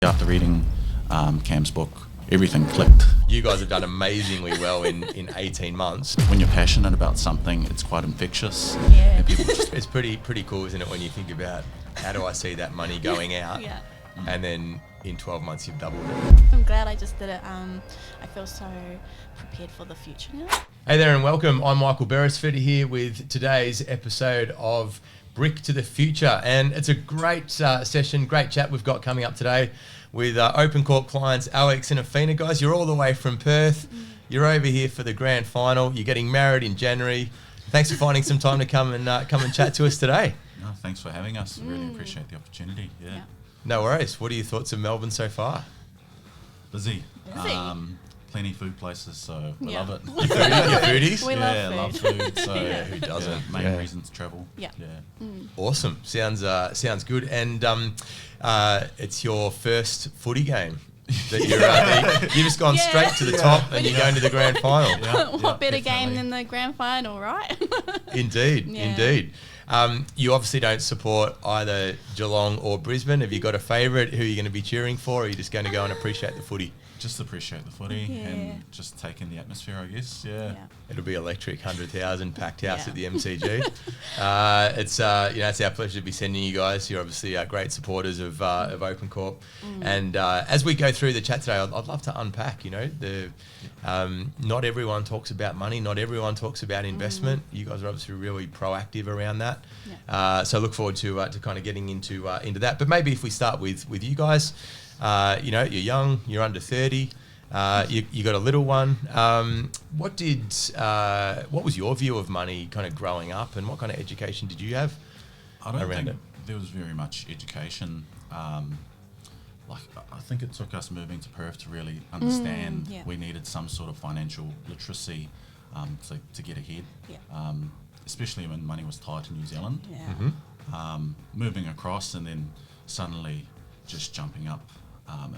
After reading Cam's book, everything clicked. You guys have done amazingly well in 18 months. When you're passionate about something, it's quite infectious. Yeah. And people just, It's pretty cool, isn't it, when you think about how do I see that money going out, Yeah. and then in 12 months you've doubled it. I'm glad I just did it. I feel so prepared for the future now. Hey there and welcome. I'm Michael Beresford here with today's episode of Brick to the Future, and it's a great session, great chat we've got coming up today with OpenCorp clients Alex and Awhina. Guys, you're all the way from Perth. You're over here for the grand final. You're getting married in January. Thanks for finding some time to come and chat to us today. no, thanks for having us. Really appreciate the opportunity. Yeah. No worries. What are your thoughts of Melbourne so far? Busy. Busy. Plenty food places, so we Yeah. love it. You foodies? We love food. food. So Yeah, who doesn't? Main Yeah. reason to travel. Yeah. Awesome. Sounds good. And it's your first footy game that you've just gone Yeah. straight to the top and you're going to the grand final. What better definitely. game than the grand final, right? Indeed, Yeah. indeed. You obviously don't support either Geelong or Brisbane. Have you got a favourite who you're going to be cheering for, or are you just going to go and appreciate the footy? Just appreciate the footy Yeah. and just take in the atmosphere, I guess. Yeah. It'll be electric, 100,000 packed house Yeah. at the MCG. It's our pleasure to be sending you guys. You're obviously great supporters of OpenCorp, and as we go through the chat today, I'd love to unpack. Not everyone talks about money. Not everyone talks about investment. You guys are obviously really proactive around that. Yeah. So I look forward to kind of getting into that. But maybe if we start with you guys. You're young, you're under 30, you got a little one. What was your view of money kind of growing up, and what kind of education did you have I don't around think it? there was very much education. I think it took us moving to Perth to really understand yeah. we needed some sort of financial literacy to get ahead. Yeah. Especially when money was tight in New Zealand. Yeah. Moving across and then suddenly just jumping up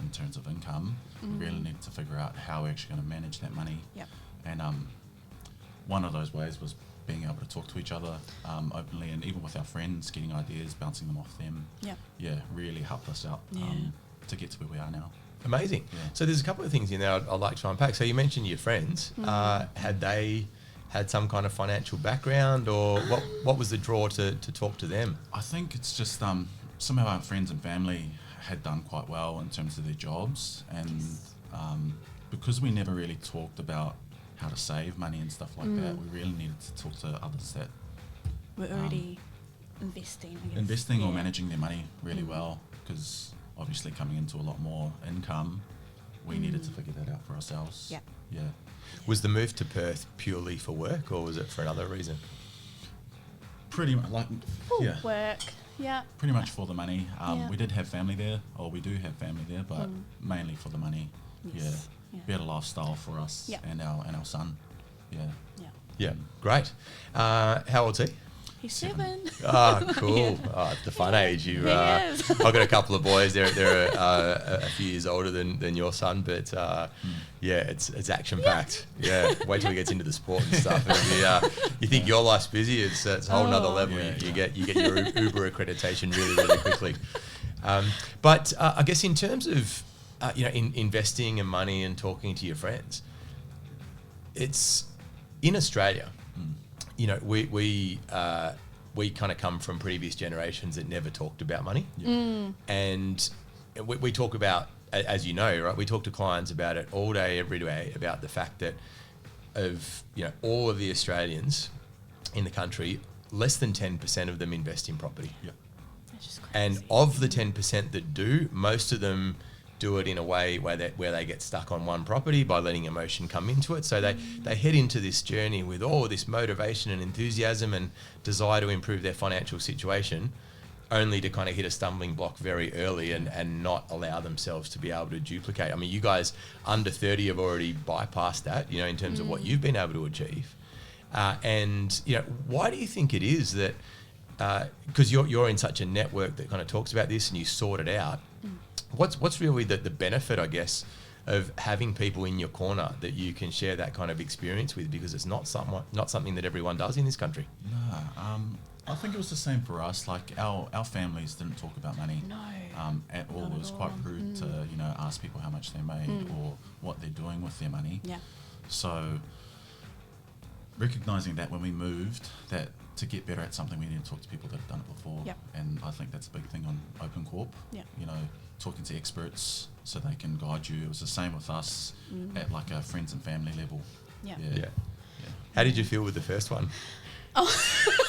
in terms of income, we really needed to figure out how we're actually going to manage that money. Yep. And one of those ways was being able to talk to each other openly, and even with our friends, getting ideas, bouncing them off them. Yep. Yeah, really helped us out Yeah. to get to where we are now. Amazing. Yeah. So there's a couple of things in there I'd like to unpack. So you mentioned your friends. Had they had some kind of financial background, or what was the draw to talk to them? I think it's just some of our friends and family had done quite well in terms of their jobs, and because we never really talked about how to save money and stuff like that, we really needed to talk to others that We're already investing, I guess. investing or Yeah. managing their money really well, because obviously coming into a lot more income, we needed to figure that out for ourselves. Yeah. Yeah. Was the move to Perth purely for work, or was it for another reason? Pretty much yeah. Work. Yeah. Pretty much for the money. Yeah. We did have family there, or we do have family there, but mainly for the money. Yes. Yeah. Yeah. Better lifestyle for us Yeah. and our son. Yeah. Yeah. Yeah, great. How old's he? He's 7. Cool. Yeah. The fun age. He is. I've got a couple of boys. They're a few years older than your son, but it's action packed. Yeah. Wait till he gets into the sport and stuff. And you think your life's busy? It's a whole nother level. Yeah, You get your Uber accreditation really quickly. But I guess in terms of in investing and money and talking to your friends, it's in Australia. We kind of come from previous generations that never talked about money, and we talk about, as you know, right? We talk to clients about it all day, every day, about the fact that of all of the Australians in the country, less than 10% of them invest in property, That's just crazy. and of the 10% that do, most of them do it in a way where they get stuck on one property by letting emotion come into it. So they head into this journey with all this motivation and enthusiasm and desire to improve their financial situation, only to kind of hit a stumbling block very early and not allow themselves to be able to duplicate. I mean, you guys under 30 have already bypassed that, in terms of what you've been able to achieve. And why do you think it is that, because you're in such a network that kind of talks about this and you sort it out, what's really the benefit, I guess, of having people in your corner that you can share that kind of experience with, because it's not something that everyone does in this country? No, I think it was the same for us. Like our families didn't talk about money No. at all. Not It was at quite all. rude to ask people how much they made or what they're doing with their money. Yeah. So recognizing that when we moved, that to get better at something, we need to talk to people that have done it before. Yep. And I think that's a big thing on OpenCorp. Yep. Talking to experts so they can guide you. It was the same with us at like a friends and family level. Yeah. Yeah. How did you feel with the first one? Oh.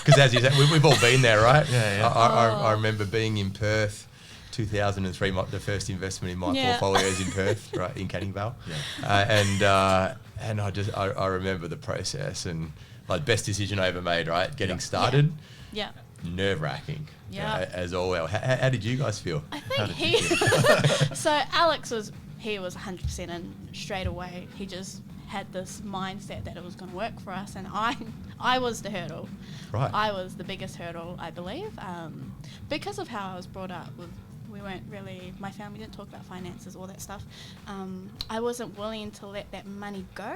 Because as you said, we've all been there, right? Yeah. I remember being in Perth, 2003, the first investment in my portfolio is in Perth, right, in Canning Vale. Yeah. And I remember the process and like best decision I ever made, right? Getting started. Yeah. Nerve-wracking. Yeah. As all well. How did you guys feel? I How think did you feel? so Alex was 100% in straight away. He just had this mindset that it was going to work for us, and I was the hurdle. Right. I was the biggest hurdle, I believe, because of how I was brought up. We weren't really, my family didn't talk about finances, all that stuff. I wasn't willing to let that money go,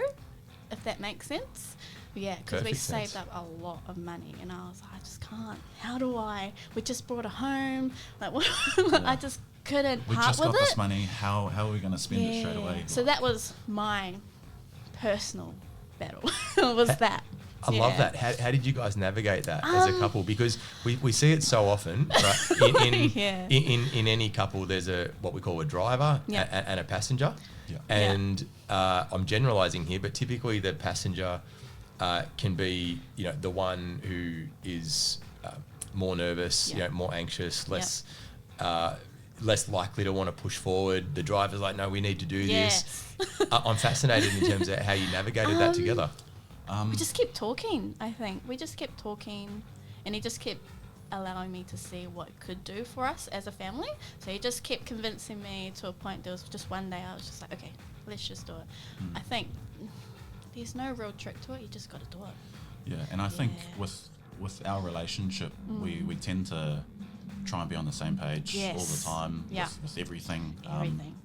if that makes sense. Yeah, because we Perfect saved sense. up a lot of money, and I was like, I just can't. How do I? We just bought a home. Like, what? I just couldn't We part just with got it. this money. How are we going to spend it straight away? So that was my personal battle. was that? I love that. How did you guys navigate that as a couple? Because we see it so often, right? In any couple, there's what we call a driver and a passenger. Yeah. And I'm generalizing here, but typically the passenger can be, the one who is more nervous, more anxious, less likely to want to push forward. The driver's like, no, we need to do this. I'm fascinated in terms of how you navigated that together. We just kept talking, I think. We just kept talking, and he just kept allowing me to see what it could do for us as a family. So he just kept convincing me to a point. There was just one day I was just like, okay, let's just do it. I think there's no real trick to it. You just got to do it. Yeah, and I think with our relationship, we tend to try and be on the same page all the time with everything.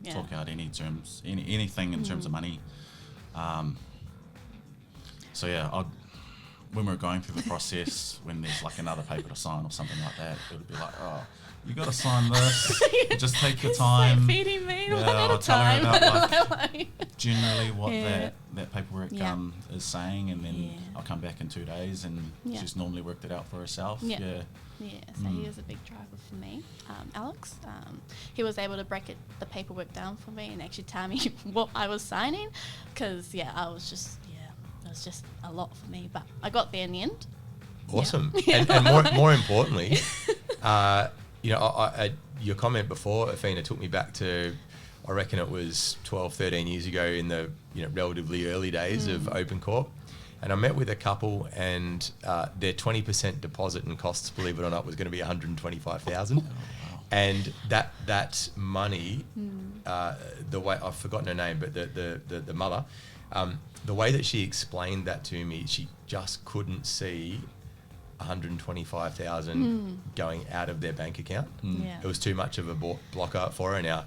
Talk out anything in terms of money. So yeah, when we're going through the process, when there's like another paper to sign or something like that, it would be like, oh, you got to sign this. Just take your time. Like feeding me one at I'll a tell her time. about generally what that paperwork is saying, and then I'll come back in 2 days, and she's normally worked it out for herself. Yeah, so he was a big driver for me. Alex, he was able to break the paperwork down for me and actually tell me what I was signing, because I was just it was just a lot for me, but I got there in the end. Awesome. And more importantly, your comment before, Awhina, took me back to, I reckon it was 12, 13 years ago in the relatively early days of OpenCorp. And I met with a couple, and their 20% deposit and costs, believe it or not, was going to be $125,000. Wow. And that money, the way, I've forgotten her name, but the mother, the way that she explained that to me, she just couldn't see $125,000 going out of their bank account. It was too much of a blocker for her. Now,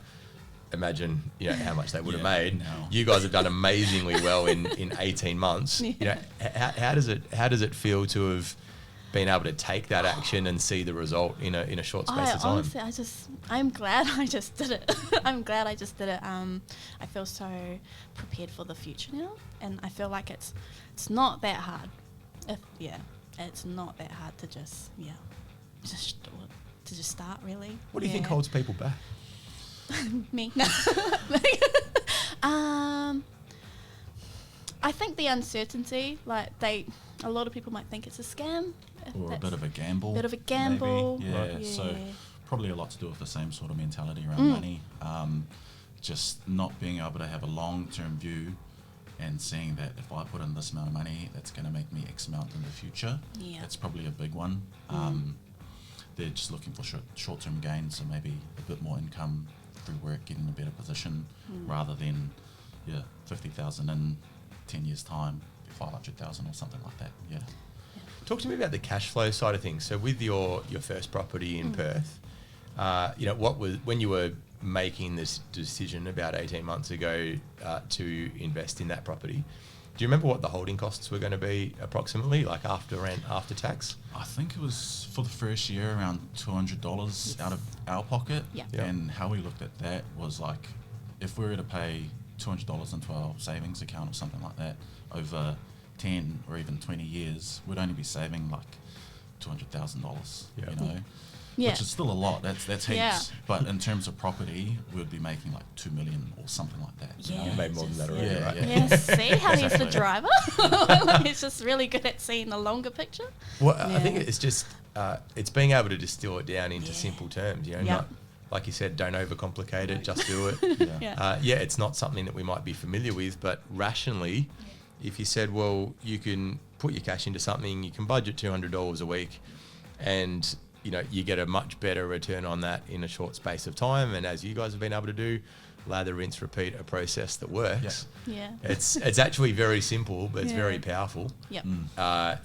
imagine how much they would have made. No. You guys have done amazingly well in 18 months. How does it feel to have been able to take that action and see the result in a short space of time? Honestly, I'm glad I just did it. I'm glad I just did it. I feel so prepared for the future now, and I feel like it's not that hard. It's not that hard to just do it, to just start, really. What do you think holds people back? Me. No. I think the uncertainty, a lot of people might think it's a scam. Or a bit of a gamble. Maybe. Yeah. So probably a lot to do with the same sort of mentality around money. Just not being able to have a long-term view and seeing that if I put in this amount of money, that's going to make me X amount in the future. Yeah. That's probably a big one. They're just looking for short-term gains, so maybe a bit more income through work, getting in a better position, rather than 50,000 in 10 years' time, 500,000 or something like that. Yeah. Talk to me about the cash flow side of things. So with your first property in Perth, when you were making this decision about 18 months ago to invest in that property, Do you remember what the holding costs were going to be approximately, like after rent, after tax? I think it was for the first year around $200 out of our pocket. Yeah. Yeah. And how we looked at that was like, if we were to pay $200 into our savings account or something like that over 10 or even 20 years, we'd only be saving like $200,000, Yeah. you know, Yeah. which is still a lot. That's heaps. Yeah. But in terms of property, we'd be making like 2 million or something like that. you Yeah. know? Made more than that already, Yeah, right? yeah. Yes, see how he's the Exactly. driver? He's just really good at seeing the longer picture. Well, I think Yeah. it's just it's being able to distill it down into Yeah. simple terms. You know, Yeah. not like you said, don't overcomplicate it, just do it. Yeah. Yeah. It's not something that we might be familiar with, but rationally, if you said, well, you can put your cash into something, you can budget $200 a week, and you know you get a much better return on that in a short space of time. And as you guys have been able to do, lather, rinse, repeat, a process that works. Yeah. It's actually very simple, but it's Yeah. very powerful. Yep.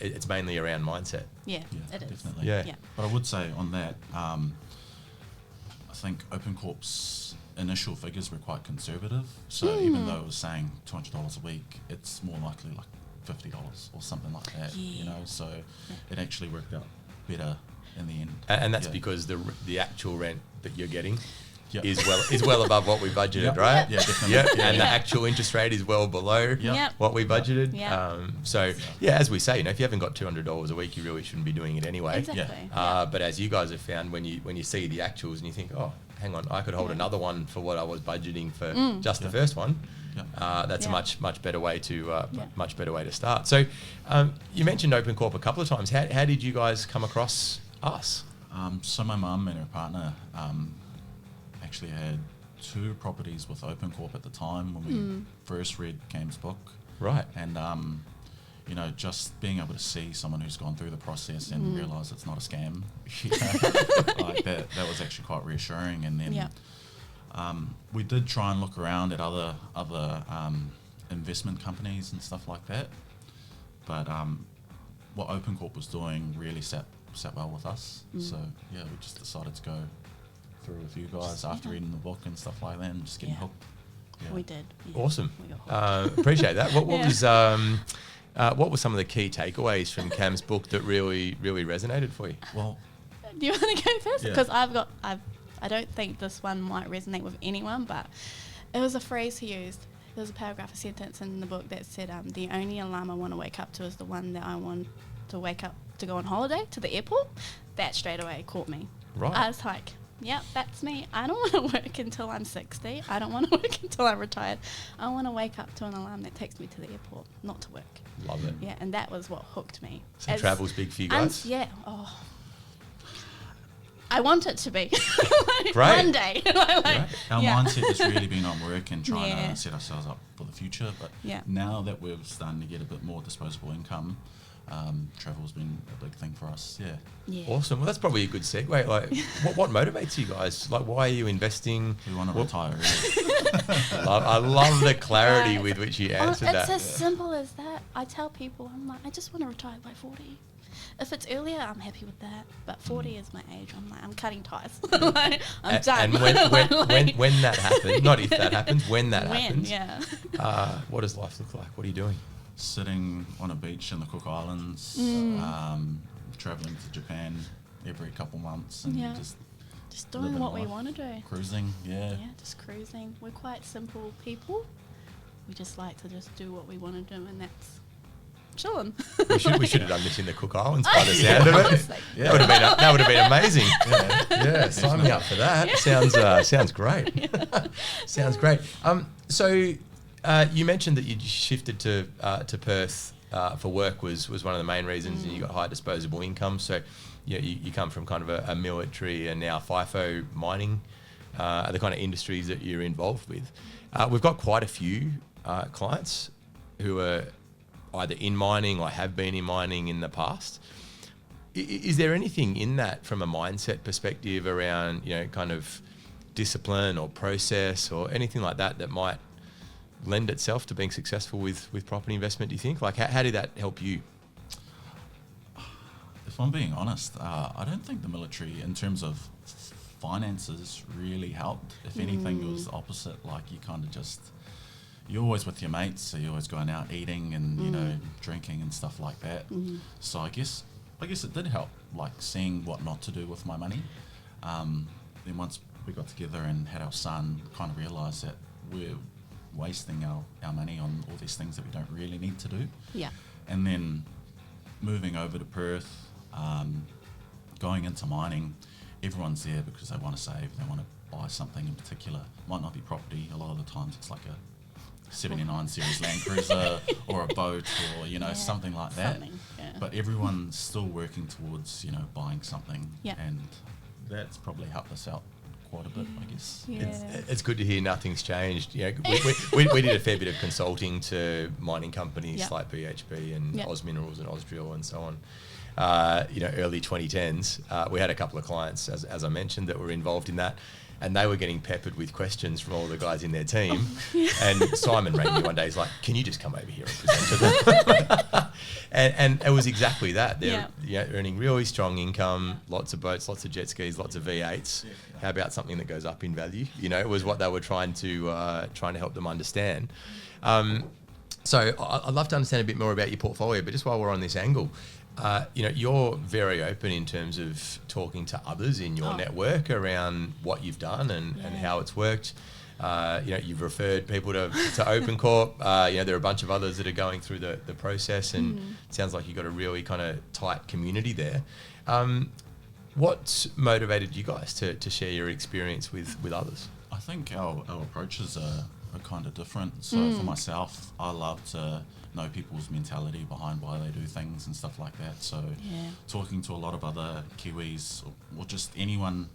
It's mainly around mindset. Yeah, Yeah, it is. definitely. Yeah. Yeah. But I would say on that, I think OpenCorp's initial figures were quite conservative. So even though it was saying $200 a week, it's more likely like $50 or something like that. You Yeah. know, so it actually worked out better in the end. And that's Yeah. because the actual rent that you're getting Yep. is well above what we budgeted, Yep. right? Yeah, definitely. Yep. Yeah. And the Yeah. actual interest rate is well below Yep. Yep. what we budgeted. Yeah. So yeah, as we say, you know, if you haven't got $200 a week, you really shouldn't be doing it anyway. Exactly. But as you guys have found, when you see the actuals and you think, oh, hang on, I could hold Yeah. another one for what I was budgeting for just the Yeah. first one. Yeah. That's a Yeah. much better way to Yeah. much better way to start. So you mentioned OpenCorp a couple of times. How did you guys come across us? So my mum and her partner actually had 2 properties with OpenCorp at the time when we first read Cam's book. Right. And, you know, just being able to see someone who's gone through the process and realise it's not a scam, you know, like that was actually quite reassuring. And then Yeah. we did try and look around at other investment companies and stuff like that. But what OpenCorp was doing really sat well with us. So, yeah, we just decided to go through with you guys after reading the book and stuff like that and just getting Yeah. hooked. Yeah. We did. Yeah. Awesome. We got hooked. Appreciate that. What Yeah. what were some of the key takeaways from Cam's book that really resonated for you? Well, Do you want to go first? Yeah. Because I don't think this one might resonate with anyone, but it was a phrase he used. There was a paragraph, a sentence in the book that said, the only alarm I want to wake up to is the one that I want to wake up to go on holiday to the airport. That straight away caught me. Right. I was like, yeah, that's me. I don't want to work until I'm 60. I don't want to work until I'm retired. I want to wake up to an alarm that takes me to the airport, not to work. Love it. Yeah, and that was what hooked me. So travel's big for you guys? Yeah. Oh. I want it to be. Like, Great. one day. Like, our yeah. mindset has really been on work and trying Yeah. to set ourselves up for the future. But Yeah. now that we're starting to get a bit more disposable income, travel's been a big thing for us. Yeah. Yeah. Awesome. Well, that's probably a good segue. Like, what motivates you guys? Like, why are you investing? We want to What- retire early. I love the clarity Right. with which you Oh, answered it's that. as simple as that. I tell people, I'm like, I just want to retire by 40. If it's earlier, I'm happy with that. But 40 is my age. I'm like, I'm cutting ties. Like, I'm done. And when that happens, not if that happens, when that happens, yeah. what does life look like? What are you doing? Sitting on a beach in the Cook Islands, traveling to Japan every couple months and Yeah. just Just doing living what we life. want to do. cruising. Yeah. Yeah, just cruising. We're quite simple people. We just like to just do what we want to do, and that's chilling. We should have done this in the Cook Islands by the sound of it. Honestly. Yeah. That would have been amazing. Yeah, sign me up for that. Sounds great. Sounds great. So you mentioned that you shifted to Perth for work was one of the main reasons, and you got high disposable income. So you come from kind of a military and now FIFO mining, the kind of industries that you're involved with. We've got quite a few clients who are either in mining or have been in mining in the past. Is there anything in that from a mindset perspective around, kind of discipline or process or anything like that that might lend itself to being successful with property investment, do you think? Like, how did that help you? If I'm being honest, I don't think the military, in terms of finances, really helped. If anything, it was the opposite. Like, you kind of just, you're always with your mates, so you're always going out eating and you know, drinking and stuff like that. So I guess it did help, like seeing what not to do with my money. Then once we got together and had our son, kind of realised that we're wasting our money on all these things that we don't really need to do. Yeah. And then moving over to Perth, going into mining, everyone's there because they want to save, they want to buy something in particular. Might not be property, a lot of the times it's like a 79 series Land Cruiser or a boat or, you know, something like that. But everyone's still working towards, you know, buying something. Yeah. And that's probably helped us out quite a bit, I guess. Yeah. It's good to hear nothing's changed. You know, we did a fair bit of consulting to mining companies like BHP and Oz Minerals and Ausdrill and so on. You know, early 2010s. We had a couple of clients, as I mentioned, that were involved in that. And they were getting peppered with questions from all the guys in their team. And Simon rang me one day. He's like, "Can you just come over here and present to them?" and it was exactly that. They're earning really strong income, lots of boats, lots of jet skis, lots of V8s. How about something that goes up in value? You know, it was what they were trying to help them understand. So I'd love to understand a bit more about your portfolio. But just while we're on this angle, you know, you're very open in terms of talking to others in your network around what you've done and how it's worked. You know, you've referred people to OpenCorp. You know, there are a bunch of others that are going through the process, and it sounds like you've got a really kind of tight community there. What motivated you guys to share your experience with others? I think our approaches are kind of different. So for myself, I love to know people's mentality behind why they do things and stuff like that. So talking to a lot of other Kiwis or just anyone,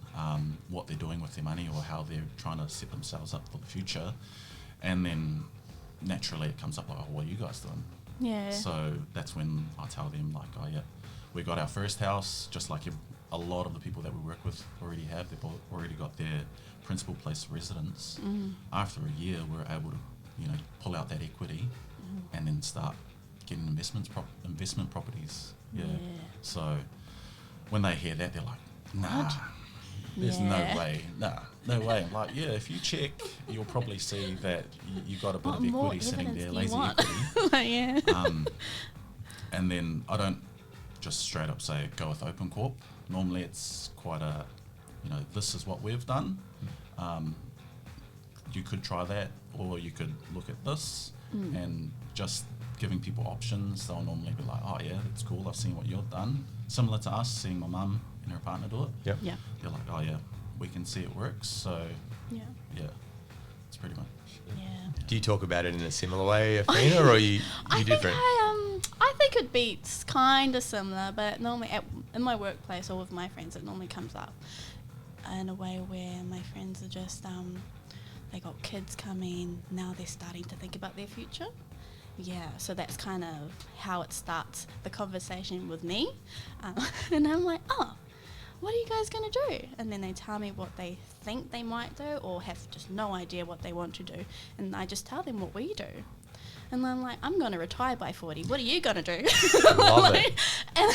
what they're doing with their money or how they're trying to set themselves up for the future. And then naturally it comes up like, oh, what are you guys doing? Yeah. So that's when I tell them like, oh yeah, we got our first house, just like a lot of the people that we work with already have. They've already got their principal place of residence. After a year, we're able to, you know, pull out that equity and then start getting investment properties. Yeah. So when they hear that, they're like, nah, there's no way. I'm like, yeah, if you check, you'll probably see that you got a bit of equity sitting there, lazy equity. And then I don't just straight up say go with OpenCorp. Normally it's quite a, you know, this is what we've done. You could try that, or you could look at this, and just giving people options. They'll normally be like, oh yeah, that's cool, I've seen what you've done. Similar to us, seeing my mum and her partner do it. Yeah. They're like, oh yeah, we can see it works. So yeah, it's pretty much. Yeah. Do you talk about it in a similar way, Awhina, or are you different? I think it'd be kind of similar, but normally in my workplace or with my friends, it normally comes up in a way where my friends are just, they got kids coming, now they're starting to think about their future. Yeah, so that's kind of how it starts the conversation with me. And I'm like, oh, what are you guys going to do? And then they tell me what they think they might do or have just no idea what they want to do. And I just tell them what we do. And I'm like, I'm going to retire by 40. What are you going to do? Love it. And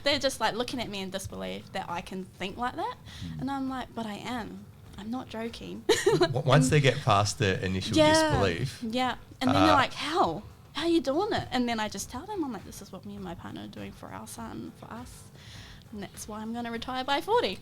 they're just like looking at me in disbelief that I can think like that. And I'm like, but I am. I'm not joking. Once they get past the initial disbelief. Yeah. And then they're like, how? How are you doing it? And then I just tell them, I'm like, this is what me and my partner are doing for our son, for us. And that's why I'm going to retire by 40.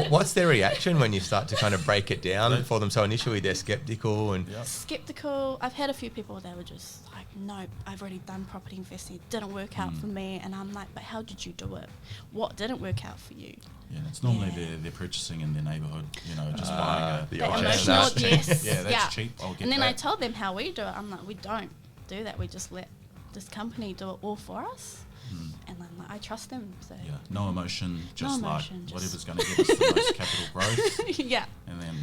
What's their reaction when you start to kind of break it down for them? So initially they're skeptical and... Skeptical. I've had a few people that were just like, no, I've already done property investing. It didn't work out for me. And I'm like, but how did you do it? What didn't work out for you? Yeah, it's normally they're purchasing in their neighbourhood, you know, just buying the emotional, yes. Yeah, that's cheap. I'll get and then that. I told them how we do it. I'm like, we don't do that. We just let this company do it all for us. And I'm like, I trust them. So yeah, no emotion, just no emotion, like whatever's going to give us the most capital growth. Yeah. And then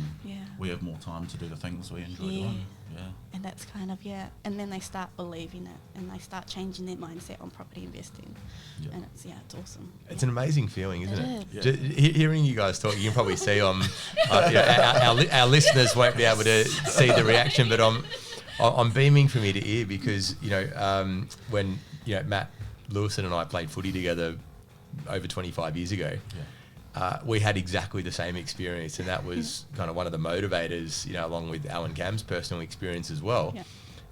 we have more time to do the things we enjoy doing. Yeah. And that's kind of, and then they start believing it and they start changing their mindset on property investing. Yeah. And it's awesome. It's an amazing feeling, isn't it? Is. Yeah. Hearing you guys talk, you can probably see our listeners won't be able to see the reaction, but I'm beaming from ear to ear because, when, Matt Lewison and I played footy together over 25 years ago. we had exactly the same experience, and that was kind of one of the motivators, you know, along with Al and Cam's personal experience as well,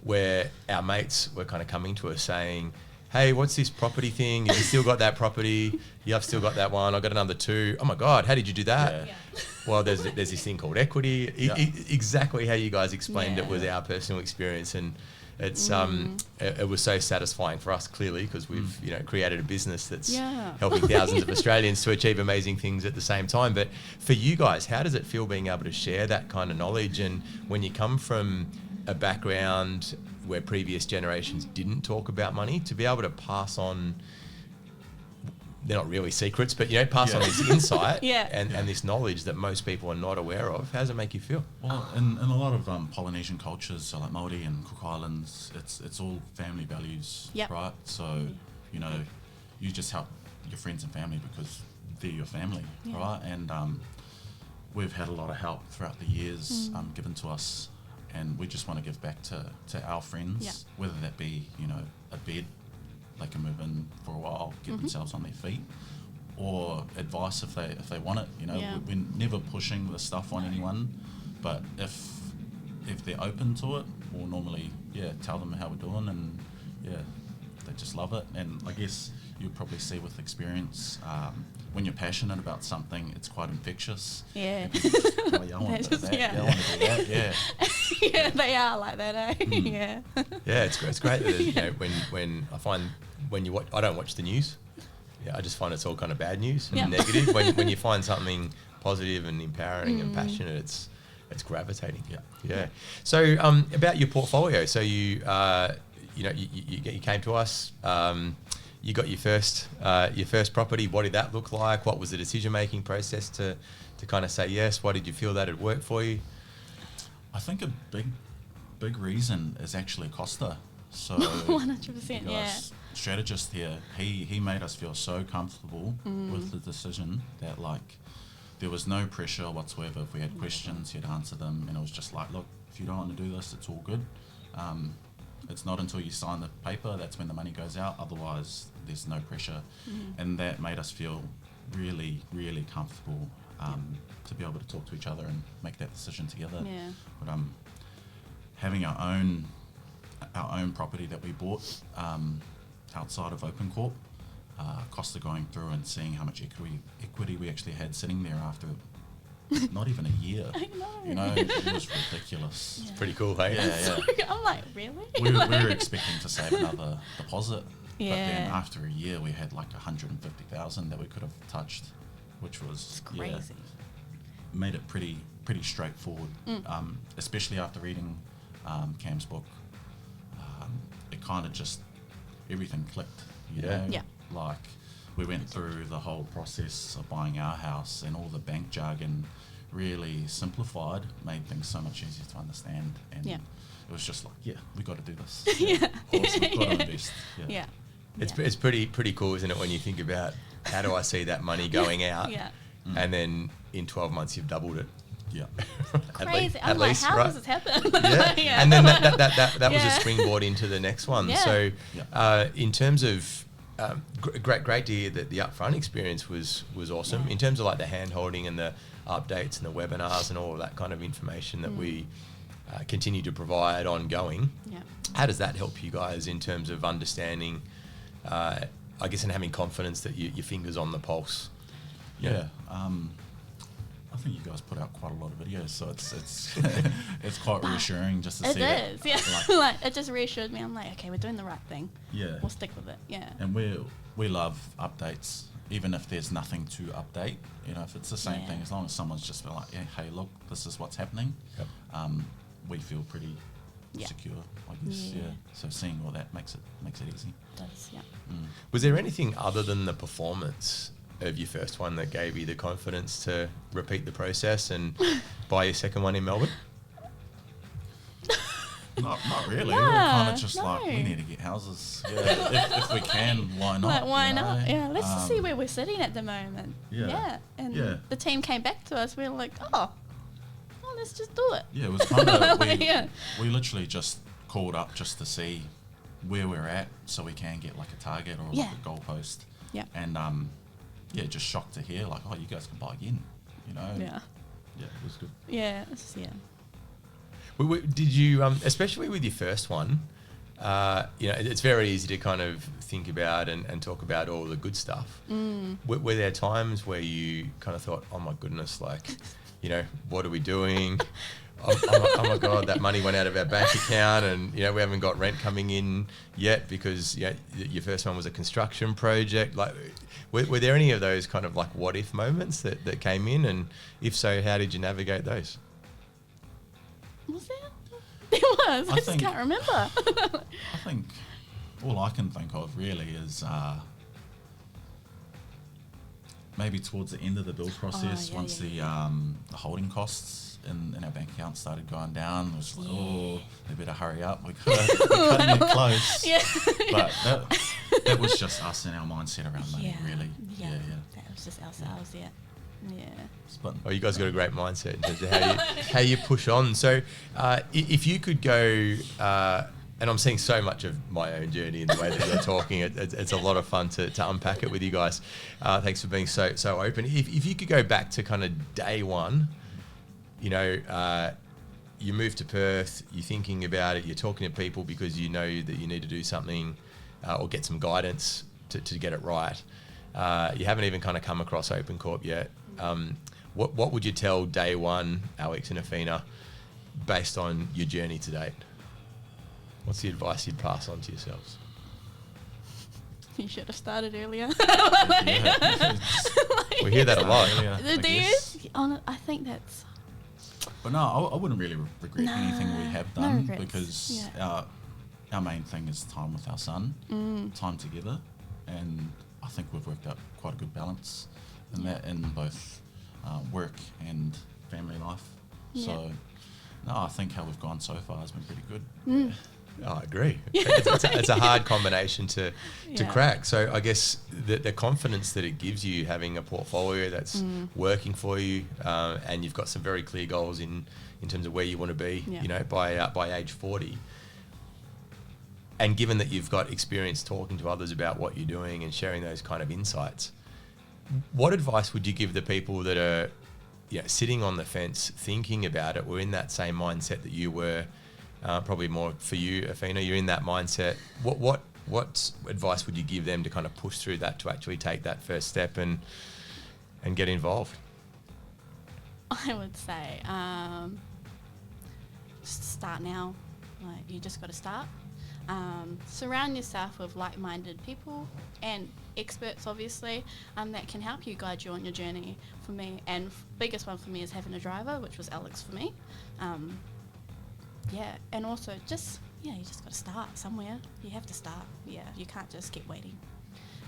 where our mates were kind of coming to us saying, hey, what's this property thing? You still got that property? Yeah, I've still got that one. I got another 2. Oh my God, how did you do that? Yeah. Well, there's this thing called equity. Exactly how you guys explained it was our personal experience, and it's it was so satisfying for us, clearly, because we've created a business that's helping thousands of Australians to achieve amazing things at the same time. But for you guys, how does it feel being able to share that kind of knowledge? And when you come from a background where previous generations didn't talk about money, to be able to pass on, they're not really secrets, but pass on this insight and this knowledge that most people are not aware of, how does it make you feel? Well, in a lot of Polynesian cultures, so like Māori and Cook Islands, it's all family values, right? So, you just help your friends and family because they're your family, right? And we've had a lot of help throughout the years given to us, and we just want to give back to our friends, whether that be, a bed they can move in for a while, get themselves on their feet, or advice if they want it. We're never pushing the stuff on anyone, but if they're open to it, we'll normally tell them how we're doing, and they just love it. And I guess you'll probably see with experience, when you're passionate about something, it's quite infectious. Yeah. Oh, yeah, I want to do that. Yeah, I want to do that. Yeah. Yeah, they are like that, eh? Yeah. Yeah, it's great that when I find when you watch, I don't watch the news. Yeah, I just find it's all kind of bad news and negative. When you find something positive and empowering and passionate, it's gravitating. Yeah. So about your portfolio, so you came to us. You got your first property. What did that look like? What was the decision-making process to kind of say yes? Why did you feel that it worked for you? I think a big reason is actually Costa. So 100%, strategist here, he made us feel so comfortable with the decision that there was no pressure whatsoever. If we had questions, he'd answer them, and it was just like, look, if you don't want to do this, it's all good. It's not until you sign the paper that's when the money goes out. Otherwise, there's no pressure. And that made us feel really, really comfortable to be able to talk to each other and make that decision together. Yeah. But having our own property that we bought outside of OpenCorp, Costa going through and seeing how much equity we actually had sitting there after not even a year. I know. It was ridiculous. It's pretty cool, hey? Yeah. I'm like, really? We were expecting to save another deposit, but Yeah. then after a year we had 150,000 that we could have touched, which was It's crazy. made it pretty straightforward. Especially after reading Cam's book, it kind of just everything clicked. You know? Yeah. We went through the whole process of buying our house, and all the bank jargon really simplified, made things so much easier to understand. And it was just we got to do this. Of course, we've got to invest. Yeah. It's pretty cool, isn't it, when you think about how do I see that money going out, and then in 12 months you've doubled it. Yeah. Crazy. I'm like, how does this happen? Yeah. And then that was a springboard into the next one. Yeah. So in terms of great to hear that the upfront experience was awesome. In terms of the hand holding and the updates and the webinars and all of that kind of information that we continue to provide ongoing. Yeah. How does that help you guys in terms of understanding, I guess, and having confidence that your finger's on the pulse? Yeah. I think you guys put out quite a lot of videos, so it's it's quite reassuring just to see that. It is, yeah. It just reassured me. I'm like, okay, we're doing the right thing. Yeah. We'll stick with it. Yeah. And we love updates, even if there's nothing to update. If it's the same thing, as long as someone's just been like, hey, look, this is what's happening. Yep. We feel pretty secure, I guess. Yeah. So seeing all that makes it easy. It does, yeah. Was there anything other than the performance of your first one that gave you the confidence to repeat the process and buy your second one in Melbourne? Not really. We're kind of just we need to get houses. Yeah. if we can, why not? Why not? Yeah, let's just see where we're sitting at the moment. Yeah. And the team came back to us. We were like, let's just do it. Yeah, it was kind of, we literally just called up just to see where we're at so we can get a target or a goalpost. Yeah. And just shocked to hear like, oh, you guys can buy again, you know. Yeah. Yeah, it was good. Yeah. Did you, especially with your first one, it's very easy to kind of think about and talk about all the good stuff. Were there times where you kind of thought, oh my goodness, like, what are we doing? Oh my God, that money went out of our bank account, and we haven't got rent coming in yet because your first one was a construction project. Like, were there any of those kind of like what if moments that came in, and if so, how did you navigate those? Was there? There was. I just can't remember. I think all I can think of really is maybe towards the end of the build process, once the holding costs in our bank account started going down, it was like, oh, they better hurry up. We're cutting it close. Yeah. But that was just us and our mindset around money, really. Yeah. That was just ourselves, yeah. Oh, you guys got a great mindset in terms of how you push on. So if you could go, and I'm seeing so much of my own journey in the way that you're talking, it's a lot of fun to unpack it with you guys. Thanks for being so open. If you could go back to kind of day one, you moved to Perth, you're thinking about it, you're talking to people because you know that you need to do something or get some guidance to get it right. You haven't even kind of come across OpenCorp yet. What would you tell day one, Alex and Awhina, based on your journey to date? What's the advice you'd pass on to yourselves? You should have started earlier. We hear that a lot. Do you? I think that's... But no, I wouldn't really regret anything we have done because our main thing is time with our son, time together, and I think we've worked out quite a good balance in that, in both work and family life. So, no, I think how we've gone so far has been pretty good. Oh, I agree. It's a hard combination to crack. So I guess the confidence that it gives you having a portfolio that's working for you, and you've got some very clear goals in terms of where you want to be, by age 40. And given that you've got experience talking to others about what you're doing and sharing those kind of insights, what advice would you give the people that are sitting on the fence, thinking about it, or in that same mindset that you were? Probably more for you, Awhina, you're in that mindset. What advice would you give them to kind of push through that, to actually take that first step and get involved? I would say just start now. Like, you just got to start. Surround yourself with like-minded people and experts, obviously, that can help you, guide you on your journey. For me, and biggest one for me is having a driver, which was Alex for me. And also you just got to start somewhere. You have to start. Yeah, you can't just keep waiting.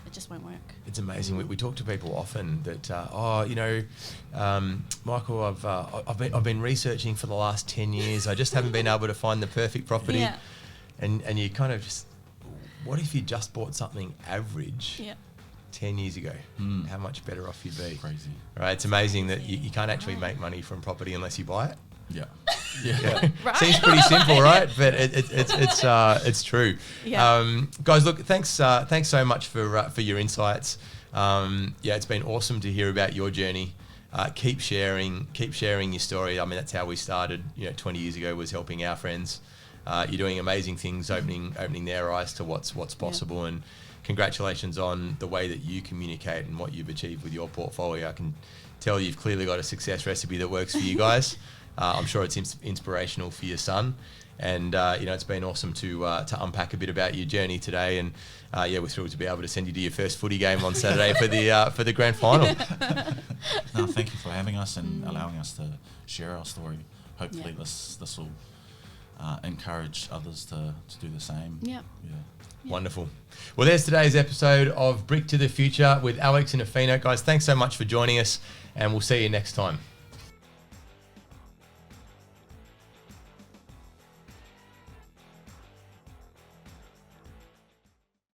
It just won't work. It's amazing. We talk to people often that, Michael, I've been researching for the last 10 years. I just haven't been able to find the perfect property. Yeah. And you kind of just, what if you just bought something average 10 years ago? How much better off you'd be. Crazy. Right? It's amazing that you can't actually make money from property unless you buy it. Yeah. Right. Seems pretty simple, right? But it's true. Yeah. Guys, look, thanks so much for your insights. It's been awesome to hear about your journey. Keep sharing your story. I mean, that's how we started. 20 years ago was helping our friends. You're doing amazing things, opening their eyes to what's possible, and congratulations on the way that you communicate and what you've achieved with your portfolio. I can tell you've clearly got a success recipe that works for you guys. I'm sure it's inspirational for your son, and it's been awesome to unpack a bit about your journey today. And we're thrilled to be able to send you to your first footy game on Saturday for the grand final. No, thank you for having us and allowing us to share our story. Hopefully, this will encourage others to do the same. Yep. Yeah. Wonderful. Well, there's today's episode of Brick to the Future with Alex and Awhina. Guys, thanks so much for joining us, and we'll see you next time.